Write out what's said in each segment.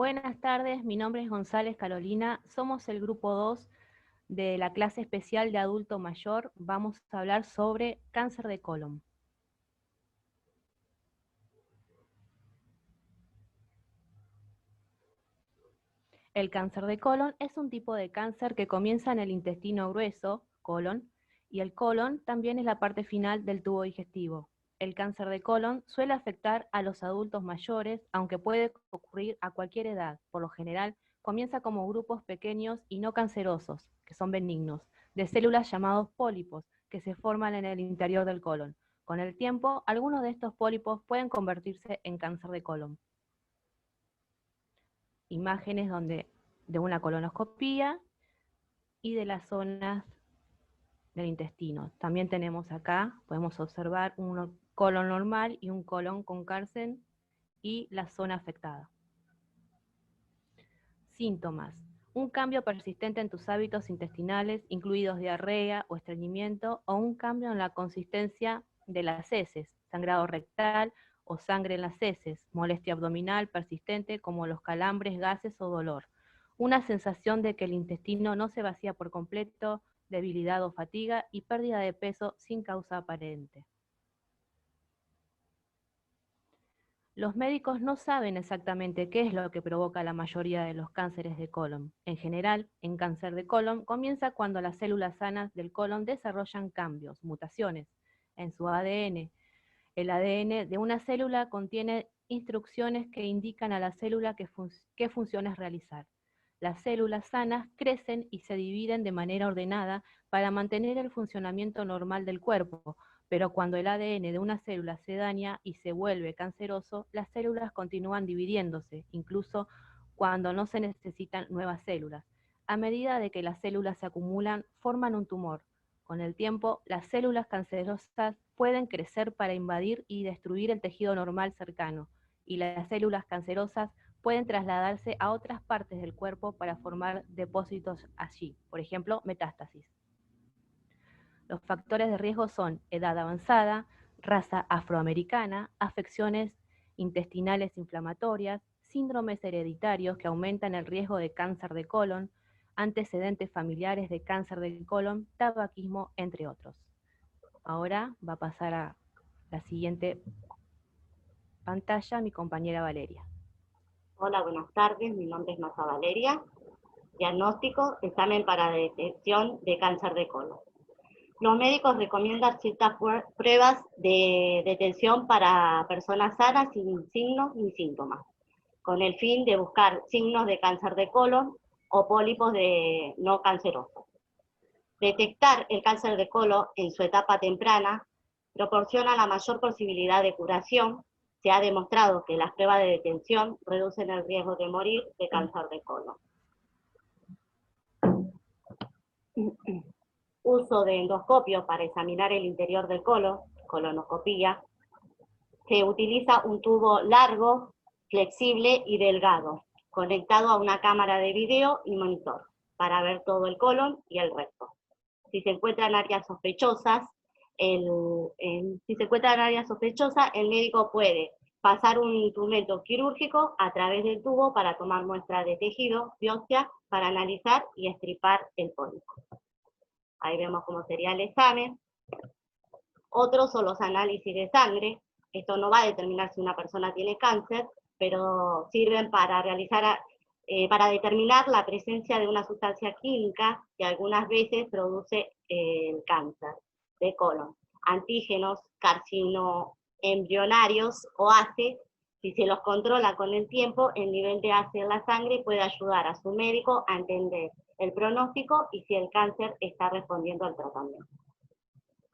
Buenas tardes, mi nombre es González Carolina, somos el grupo 2 de la clase especial de adulto mayor. Vamos a hablar sobre cáncer de colon. El cáncer de colon es un tipo de cáncer que comienza en el intestino grueso, colon, y el colon también es la parte final del tubo digestivo. El cáncer de colon suele afectar a los adultos mayores, aunque puede ocurrir a cualquier edad. Por lo general, comienza como grupos pequeños y no cancerosos, que son benignos, de células llamados pólipos, que se forman en el interior del colon. Con el tiempo, algunos de estos pólipos pueden convertirse en cáncer de colon. Imágenes de una colonoscopía y de las zonas del intestino. También tenemos acá, podemos observar un colon normal y un colon con cáncer y la zona afectada. Síntomas. Un cambio persistente en tus hábitos intestinales, incluidos diarrea o estreñimiento, o un cambio en la consistencia de las heces, sangrado rectal o sangre en las heces, molestia abdominal persistente como los calambres, gases o dolor. Una sensación de que el intestino no se vacía por completo, debilidad o fatiga y pérdida de peso sin causa aparente. Los médicos no saben exactamente qué es lo que provoca la mayoría de los cánceres de colon. En general, en cáncer de colon comienza cuando las células sanas del colon desarrollan cambios, mutaciones, en su ADN. El ADN de una célula contiene instrucciones que indican a la célula qué funciones realizar. Las células sanas crecen y se dividen de manera ordenada para mantener el funcionamiento normal del cuerpo, pero cuando el ADN de una célula se daña y se vuelve canceroso, las células continúan dividiéndose, incluso cuando no se necesitan nuevas células. A medida de que las células se acumulan, forman un tumor. Con el tiempo, las células cancerosas pueden crecer para invadir y destruir el tejido normal cercano, y las células cancerosas pueden trasladarse a otras partes del cuerpo para formar depósitos allí, por ejemplo, metástasis. Los factores de riesgo son edad avanzada, raza afroamericana, afecciones intestinales inflamatorias, síndromes hereditarios que aumentan el riesgo de cáncer de colon, antecedentes familiares de cáncer de colon, tabaquismo, entre otros. Ahora va a pasar a la siguiente pantalla mi compañera Valeria. Hola, buenas tardes, mi nombre es Masa Valeria. Diagnóstico, examen para detección de cáncer de colon. Los médicos recomiendan ciertas pruebas de detección para personas sanas sin signos ni síntomas, con el fin de buscar signos de cáncer de colon o pólipos no cancerosos. Detectar el cáncer de colon en su etapa temprana proporciona la mayor posibilidad de curación. Se ha demostrado que las pruebas de detección reducen el riesgo de morir de cáncer de colon. Uso de endoscopio para examinar el interior del colon, colonoscopía. Se utiliza un tubo largo, flexible y delgado, conectado a una cámara de video y monitor, para ver todo el colon y el resto. Si se encuentran áreas sospechosas, el médico puede pasar un instrumento quirúrgico a través del tubo para tomar muestras de tejido, biopsia, para analizar y extirpar el pólipo. Ahí vemos cómo sería el examen. Otros son los análisis de sangre. Esto no va a determinar si una persona tiene cáncer, pero sirven para para determinar la presencia de una sustancia química que algunas veces produce el cáncer de colon. Antígenos carcinoembrionarios o ACE, si se los controla con el tiempo, el nivel de ACE en la sangre puede ayudar a su médico a entender el pronóstico y si el cáncer está respondiendo al tratamiento.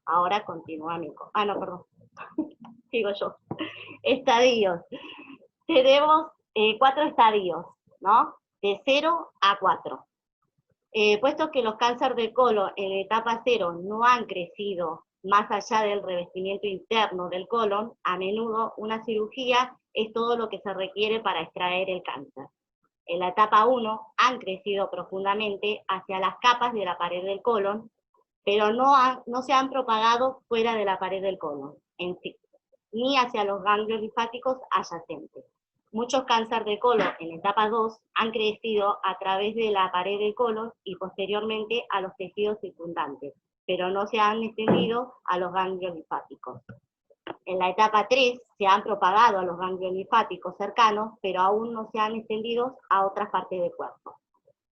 Ahora continúa sigo yo. Estadios. Tenemos 4 estadios, ¿no? De 0 a 4. Puesto que los cánceres de colon en etapa 0 no han crecido más allá del revestimiento interno del colon, a menudo una cirugía es todo lo que se requiere para extraer el cáncer. En la etapa 1 han crecido profundamente hacia las capas de la pared del colon, pero no se han propagado fuera de la pared del colon en sí, ni hacia los ganglios linfáticos adyacentes. Muchos cáncer de colon en etapa 2 han crecido a través de la pared del colon y posteriormente a los tejidos circundantes, pero no se han extendido a los ganglios linfáticos. En la etapa 3 se han propagado a los ganglios linfáticos cercanos, pero aún no se han extendido a otras partes del cuerpo.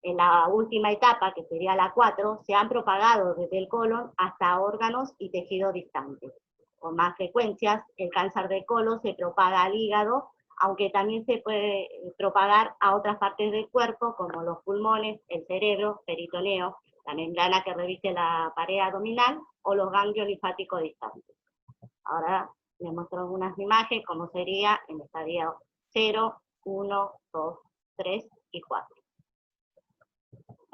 En la última etapa, que sería la 4, se han propagado desde el colon hasta órganos y tejidos distantes. Con más frecuencias, el cáncer de colon se propaga al hígado, aunque también se puede propagar a otras partes del cuerpo, como los pulmones, el cerebro, peritoneo, la membrana que reviste la pared abdominal o los ganglios linfáticos distantes. Ahora les muestro unas imágenes, como sería en estadio 0, 1, 2, 3 y 4.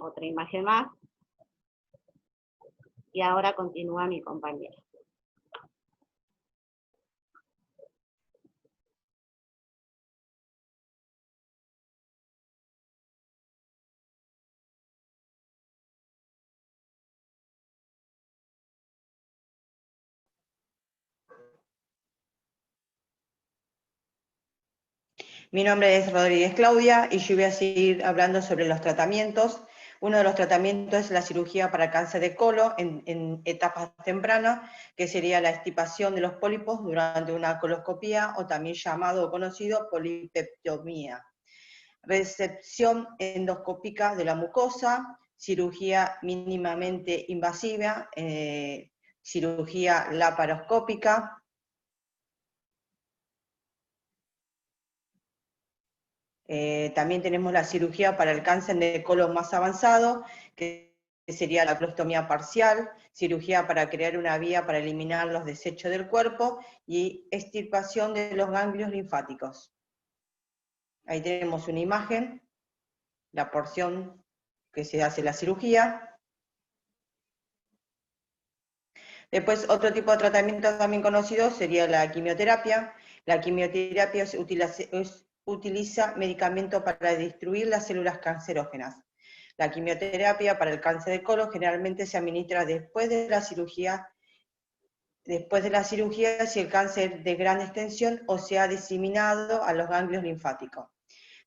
Otra imagen más. Y ahora continúa mi compañera. Mi nombre es Rodríguez Claudia y yo voy a seguir hablando sobre los tratamientos. Uno de los tratamientos es la cirugía para cáncer de colon en etapas tempranas, que sería la extirpación de los pólipos durante una coloscopía, o también llamado o conocido polipectomía. Resección endoscópica de la mucosa, cirugía mínimamente invasiva, cirugía laparoscópica. También tenemos la cirugía para el cáncer de colon más avanzado, que sería la colostomía parcial, cirugía para crear una vía para eliminar los desechos del cuerpo y extirpación de los ganglios linfáticos. Ahí tenemos una imagen, la porción que se hace la cirugía. Después, otro tipo de tratamiento también conocido sería la quimioterapia. La quimioterapia utiliza medicamentos para destruir las células cancerógenas. La quimioterapia para el cáncer de colon generalmente se administra después de la cirugía si el cáncer es de gran extensión o se ha diseminado a los ganglios linfáticos.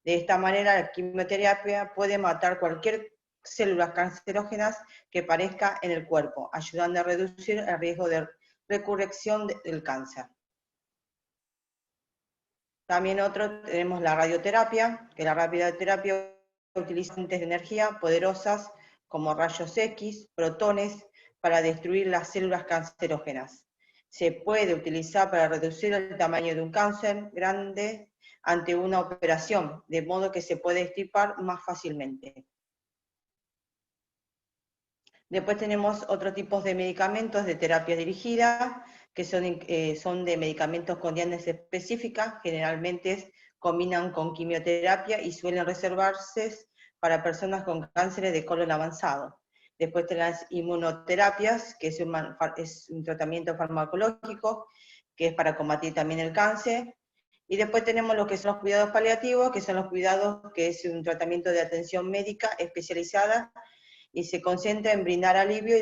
De esta manera, la quimioterapia puede matar cualquier células cancerógenas que aparezca en el cuerpo, ayudando a reducir el riesgo de recurreción del cáncer. También tenemos la radioterapia, que la radioterapia utiliza fuentes de energía poderosas como rayos X, protones, para destruir las células cancerógenas. Se puede utilizar para reducir el tamaño de un cáncer grande ante una operación, de modo que se puede extirpar más fácilmente. Después tenemos otros tipos de medicamentos de terapia dirigida, que son de medicamentos con diánesis específicas, generalmente combinan con quimioterapia y suelen reservarse para personas con cánceres de colon avanzado. Después tenemos las inmunoterapias, que es un tratamiento farmacológico, que es para combatir también el cáncer. Y después tenemos lo que son los cuidados paliativos, que son los cuidados que es un tratamiento de atención médica especializada y se concentra en brindar alivio y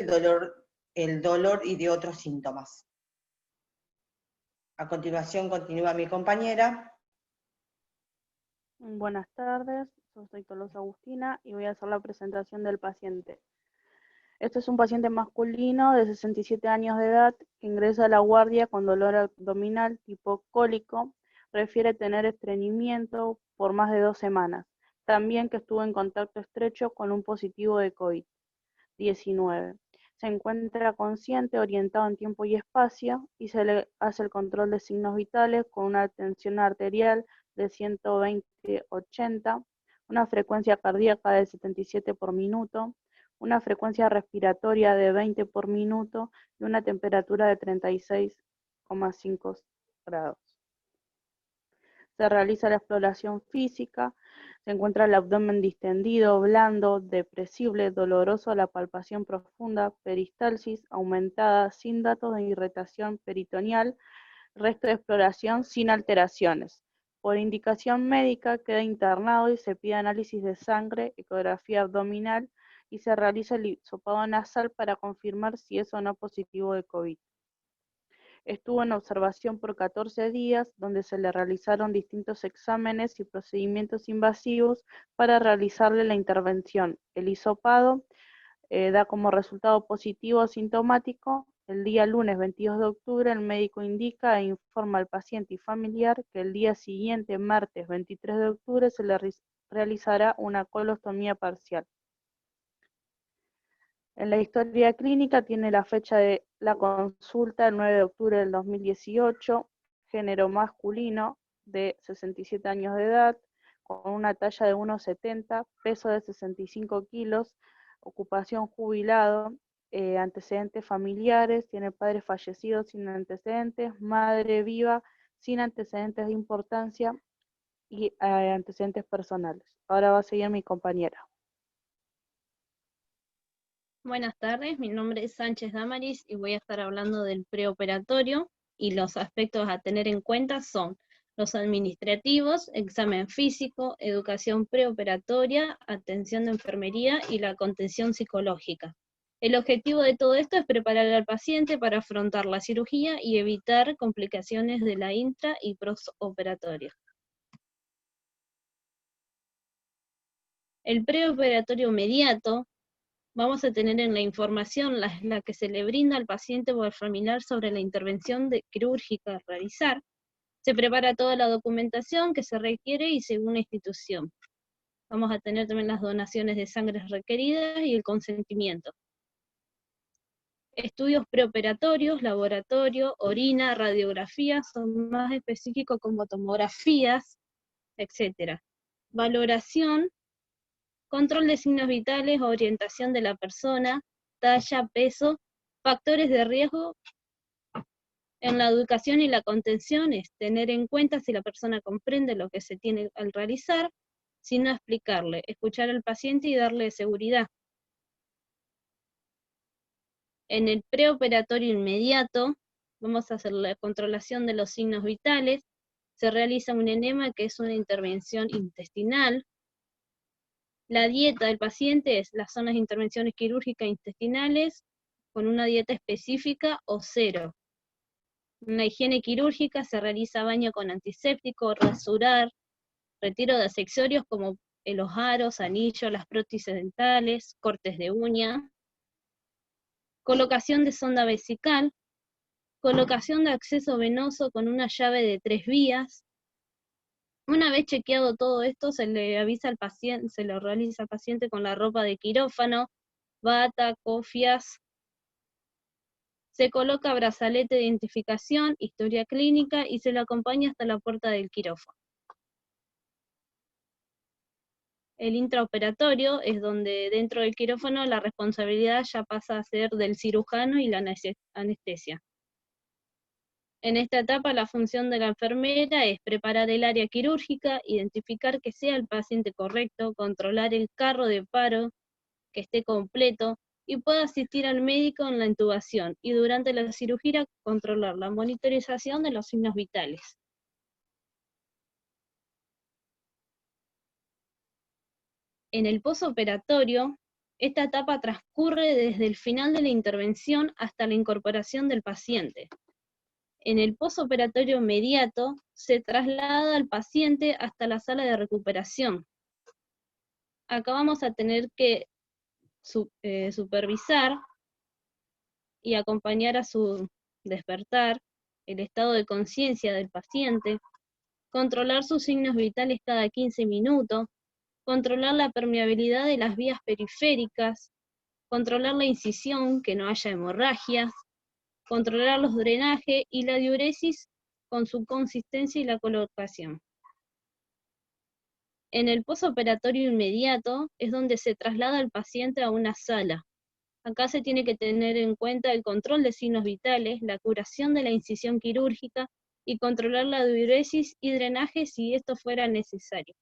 el dolor y de otros síntomas. A continuación continúa mi compañera. Buenas tardes, yo soy Tolosa Agustina y voy a hacer la presentación del paciente. Este es un paciente masculino de 67 años de edad que ingresa a la guardia con dolor abdominal tipo cólico. Refiere tener estreñimiento por más de 2 semanas. También que estuvo en contacto estrecho con un positivo de COVID-19. Se encuentra consciente, orientado en tiempo y espacio, y se le hace el control de signos vitales con una tensión arterial de 120/80, una frecuencia cardíaca de 77 por minuto, una frecuencia respiratoria de 20 por minuto y una temperatura de 36,5 grados. Se realiza la exploración física, se encuentra el abdomen distendido, blando, depresible, doloroso a la palpación profunda, peristalsis aumentada, sin datos de irritación peritoneal, resto de exploración sin alteraciones. Por indicación médica queda internado y se pide análisis de sangre, ecografía abdominal y se realiza el hisopado nasal para confirmar si es o no positivo de COVID. Estuvo en observación por 14 días, donde se le realizaron distintos exámenes y procedimientos invasivos para realizarle la intervención. El hisopado da como resultado positivo asintomático. El día lunes 22 de octubre, el médico indica e informa al paciente y familiar que el día siguiente, martes 23 de octubre, se le realizará una colostomía parcial. En la historia clínica tiene la fecha de la consulta, el 9 de octubre del 2018, género masculino de 67 años de edad, con una talla de 1,70, peso de 65 kilos, ocupación jubilado, antecedentes familiares, tiene padres fallecidos sin antecedentes, madre viva sin antecedentes de importancia y antecedentes personales. Ahora va a seguir mi compañera. Buenas tardes, mi nombre es Sánchez Damaris y voy a estar hablando del preoperatorio, y los aspectos a tener en cuenta son los administrativos, examen físico, educación preoperatoria, atención de enfermería y la contención psicológica. El objetivo de todo esto es preparar al paciente para afrontar la cirugía y evitar complicaciones de la intra y postoperatoria. El preoperatorio inmediato, vamos a tener en la información la que se le brinda al paciente o al familiar sobre la intervención quirúrgica a realizar. Se prepara toda la documentación que se requiere y según la institución. Vamos a tener también las donaciones de sangre requeridas y el consentimiento. Estudios preoperatorios, laboratorio, orina, radiografía, son más específicos como tomografías, etc. Valoración, control de signos vitales, orientación de la persona, talla, peso, factores de riesgo. En la educación y la contención es tener en cuenta si la persona comprende lo que se tiene al realizar, sin no explicarle, escuchar al paciente y darle seguridad. En el preoperatorio inmediato, vamos a hacer la controlación de los signos vitales, se realiza un enema que es una intervención intestinal. La dieta del paciente es las zonas de intervenciones quirúrgicas intestinales con una dieta específica o cero. En la higiene quirúrgica se realiza baño con antiséptico, rasurar, retiro de accesorios como los aros, anillos, las prótesis dentales, cortes de uña, colocación de sonda vesical, colocación de acceso venoso con una llave de 3 vías. Una vez chequeado todo esto, se le avisa al paciente, se lo realiza al paciente con la ropa de quirófano, bata, cofias. Se coloca brazalete de identificación, historia clínica y se lo acompaña hasta la puerta del quirófano. El intraoperatorio es donde dentro del quirófano la responsabilidad ya pasa a ser del cirujano y la anestesia. En esta etapa la función de la enfermera es preparar el área quirúrgica, identificar que sea el paciente correcto, controlar el carro de paro, que esté completo, y pueda asistir al médico en la intubación, y durante la cirugía controlar la monitorización de los signos vitales. En el posoperatorio, esta etapa transcurre desde el final de la intervención hasta la incorporación del paciente. En el posoperatorio inmediato, se traslada al paciente hasta la sala de recuperación. Acá vamos a tener que supervisar y acompañar a su despertar, el estado de conciencia del paciente, controlar sus signos vitales cada 15 minutos, controlar la permeabilidad de las vías periféricas, controlar la incisión, que no haya hemorragias, controlar los drenajes y la diuresis con su consistencia y la colocación. En el posoperatorio inmediato es donde se traslada al paciente a una sala. Acá se tiene que tener en cuenta el control de signos vitales, la curación de la incisión quirúrgica y controlar la diuresis y drenaje si esto fuera necesario.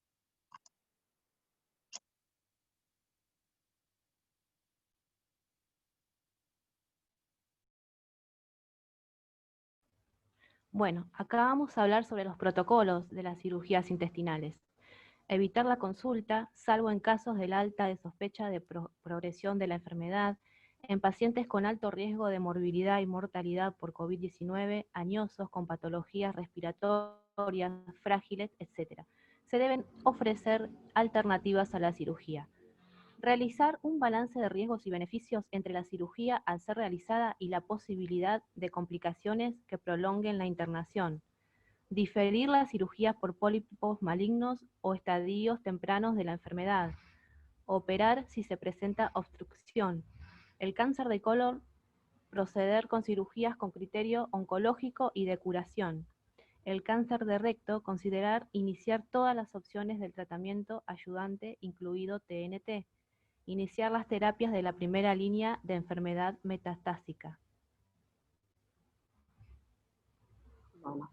Bueno, acá vamos a hablar sobre los protocolos de las cirugías intestinales. Evitar la consulta, salvo en casos del alta de sospecha de progresión de la enfermedad, En pacientes con alto riesgo de morbilidad y mortalidad por COVID-19, añosos, con patologías respiratorias, frágiles, etc., se deben ofrecer alternativas a la cirugía. Realizar un balance de riesgos y beneficios entre la cirugía al ser realizada y la posibilidad de complicaciones que prolonguen la internación. Diferir la cirugía por pólipos malignos o estadios tempranos de la enfermedad. Operar si se presenta obstrucción. El cáncer de colon, proceder con cirugías con criterio oncológico y de curación. El cáncer de recto, considerar iniciar todas las opciones del tratamiento ayudante, incluido TNT. Iniciar las terapias de la primera línea de enfermedad metastásica. Bueno,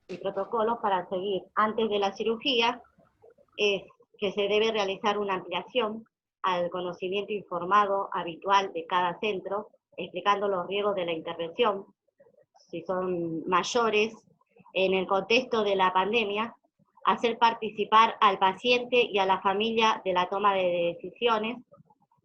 el protocolo para seguir antes de la cirugía es que se debe realizar una ampliación al conocimiento informado habitual de cada centro, explicando los riesgos de la intervención, si son mayores, en el contexto de la pandemia, hacer participar al paciente y a la familia de la toma de decisiones.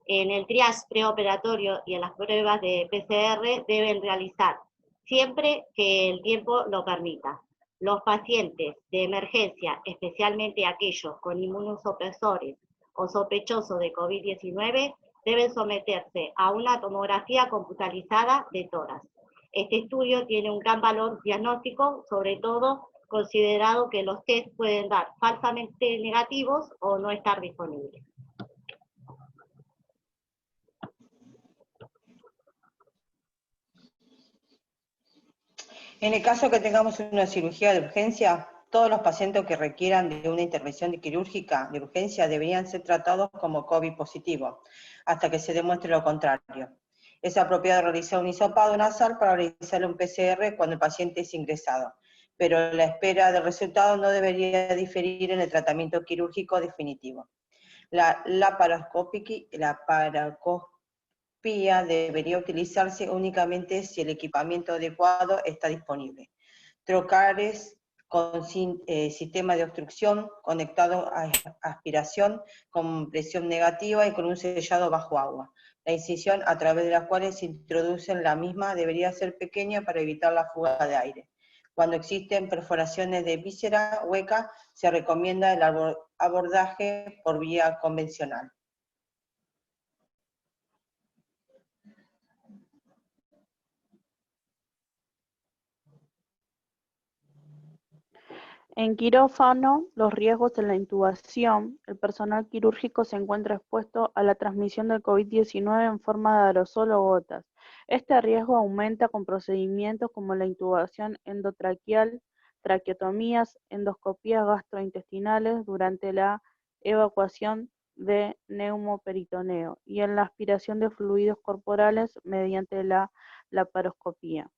En el triage preoperatorio y en las pruebas de PCR deben realizar siempre que el tiempo lo permita. Los pacientes de emergencia, especialmente aquellos con inmunosupresores o sospechosos de COVID-19, deben someterse a una tomografía computarizada de tórax. Este estudio tiene un gran valor diagnóstico, sobre todo considerado que los test pueden dar falsamente negativos o no estar disponibles. En el caso que tengamos una cirugía de urgencia, todos los pacientes que requieran de una intervención quirúrgica de urgencia deberían ser tratados como COVID positivo, hasta que se demuestre lo contrario. Es apropiado realizar un hisopado nasal para realizar un PCR cuando el paciente es ingresado, pero la espera del resultado no debería diferir en el tratamiento quirúrgico definitivo. La laparoscopia debería utilizarse únicamente si el equipamiento adecuado está disponible. Trocars con sistema de obstrucción conectado a aspiración con presión negativa y con un sellado bajo agua. La incisión a través de la cual se introducen la misma debería ser pequeña para evitar la fuga de aire. Cuando existen perforaciones de víscera hueca, se recomienda el abordaje por vía convencional. En quirófano, los riesgos en la intubación, el personal quirúrgico se encuentra expuesto a la transmisión del COVID-19 en forma de aerosol o gotas. Este riesgo aumenta con procedimientos como la intubación endotraqueal, traqueotomías, endoscopías gastrointestinales durante la evacuación de neumoperitoneo y en la aspiración de fluidos corporales mediante la laparoscopía.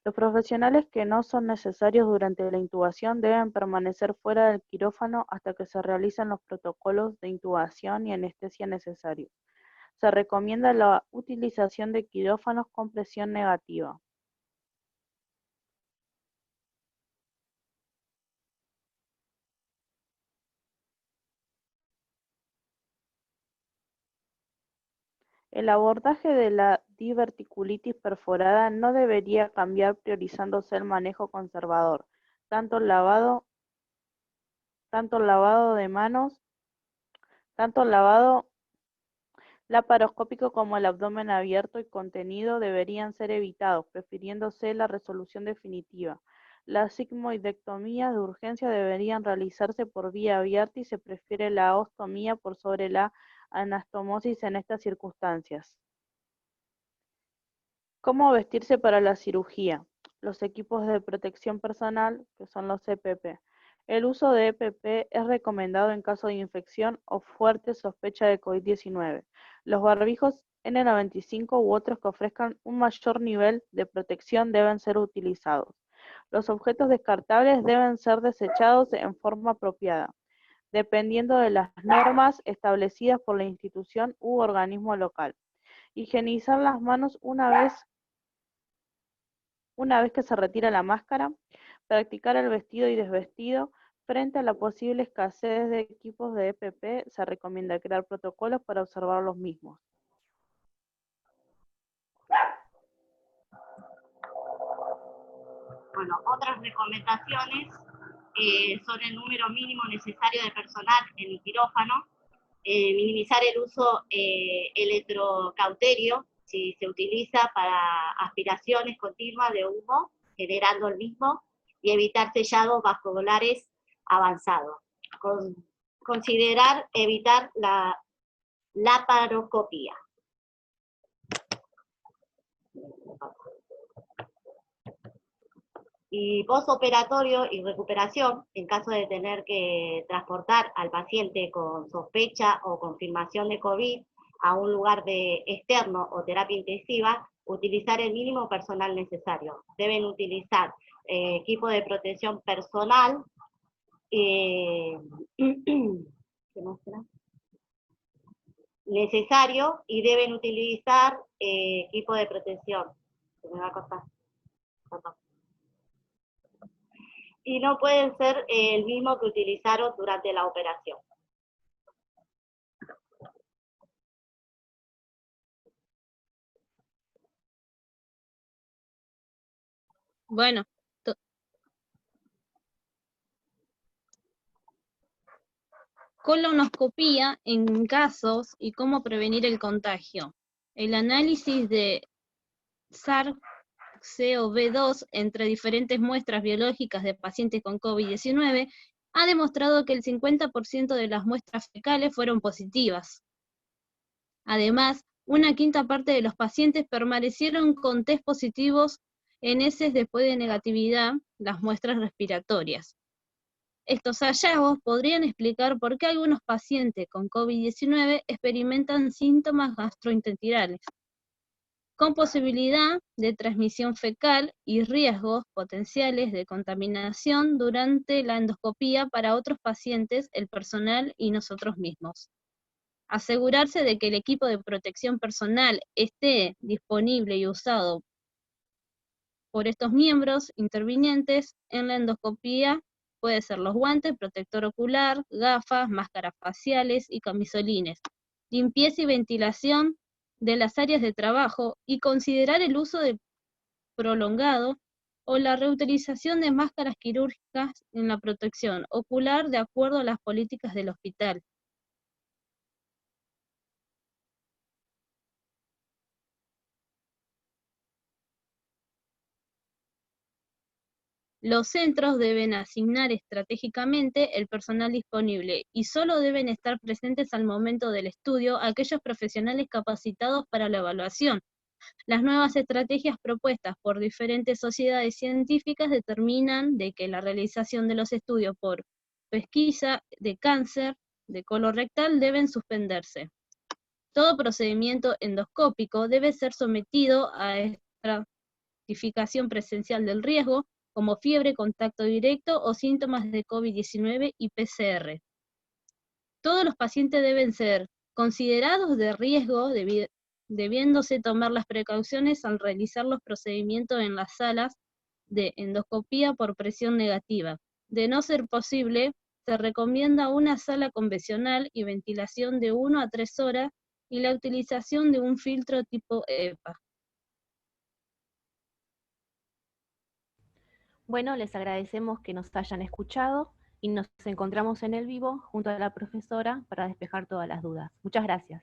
Los profesionales que no son necesarios durante la intubación deben permanecer fuera del quirófano hasta que se realicen los protocolos de intubación y anestesia necesarios. Se recomienda la utilización de quirófanos con presión negativa. El abordaje de la diverticulitis perforada no debería cambiar priorizándose el manejo conservador, tanto el lavado de manos, tanto el lavado laparoscópico como el abdomen abierto y contenido deberían ser evitados, prefiriéndose la resolución definitiva. Las sigmoidectomías de urgencia deberían realizarse por vía abierta y se prefiere la ostomía por sobre la anastomosis en estas circunstancias. ¿Cómo vestirse para la cirugía? Los equipos de protección personal, que son los EPP. El uso de EPP es recomendado en caso de infección o fuerte sospecha de COVID-19. Los barbijos N95 u otros que ofrezcan un mayor nivel de protección deben ser utilizados. Los objetos descartables deben ser desechados en forma apropiada, dependiendo de las normas establecidas por la institución u organismo local. Higienizar las manos una vez que se retira la máscara, practicar el vestido y desvestido. Frente a la posible escasez de equipos de EPP, se recomienda crear protocolos para observar los mismos. Bueno, otras recomendaciones son el número mínimo necesario de personal en el quirófano, minimizar el uso electrocauterio si se utiliza para aspiraciones continuas de humo, generando el mismo, y evitar sellados vasculares avanzados. Considerar evitar la laparoscopía. Y postoperatorio y recuperación, en caso de tener que transportar al paciente con sospecha o confirmación de COVID a un lugar externo o terapia intensiva, utilizar el mínimo personal necesario. Deben utilizar equipo de protección personal, ¿qué más será? Necesario, y deben utilizar equipo de protección. Se me va a cortar. Y no pueden ser el mismo que utilizaron durante la operación. Bueno, colonoscopía en casos y cómo prevenir el contagio. El análisis de SARS-CoV-2 entre diferentes muestras biológicas de pacientes con COVID-19 ha demostrado que el 50% de las muestras fecales fueron positivas. Además, una quinta parte de los pacientes permanecieron con test positivos en heces después de negatividad las muestras respiratorias. Estos hallazgos podrían explicar por qué algunos pacientes con COVID-19 experimentan síntomas gastrointestinales, con posibilidad de transmisión fecal y riesgos potenciales de contaminación durante la endoscopía para otros pacientes, el personal y nosotros mismos. Asegurarse de que el equipo de protección personal esté disponible y usado por estos miembros intervinientes en la endoscopía puede ser los guantes, protector ocular, gafas, máscaras faciales y camisolines, limpieza y ventilación de las áreas de trabajo y considerar el uso prolongado o la reutilización de máscaras quirúrgicas en la protección ocular de acuerdo a las políticas del hospital. Los centros deben asignar estratégicamente el personal disponible y solo deben estar presentes al momento del estudio aquellos profesionales capacitados para la evaluación. Las nuevas estrategias propuestas por diferentes sociedades científicas determinan de que la realización de los estudios por pesquisa de cáncer de colorectal deben suspenderse. Todo procedimiento endoscópico debe ser sometido a estratificación presencial del riesgo, como fiebre, contacto directo o síntomas de COVID-19 y PCR. Todos los pacientes deben ser considerados de riesgo, debiéndose tomar las precauciones al realizar los procedimientos en las salas de endoscopía por presión negativa. De no ser posible, se recomienda una sala convencional y ventilación de 1 a 3 horas y la utilización de un filtro tipo EPA. Bueno, les agradecemos que nos hayan escuchado y nos encontramos en el vivo junto a la profesora para despejar todas las dudas. Muchas gracias.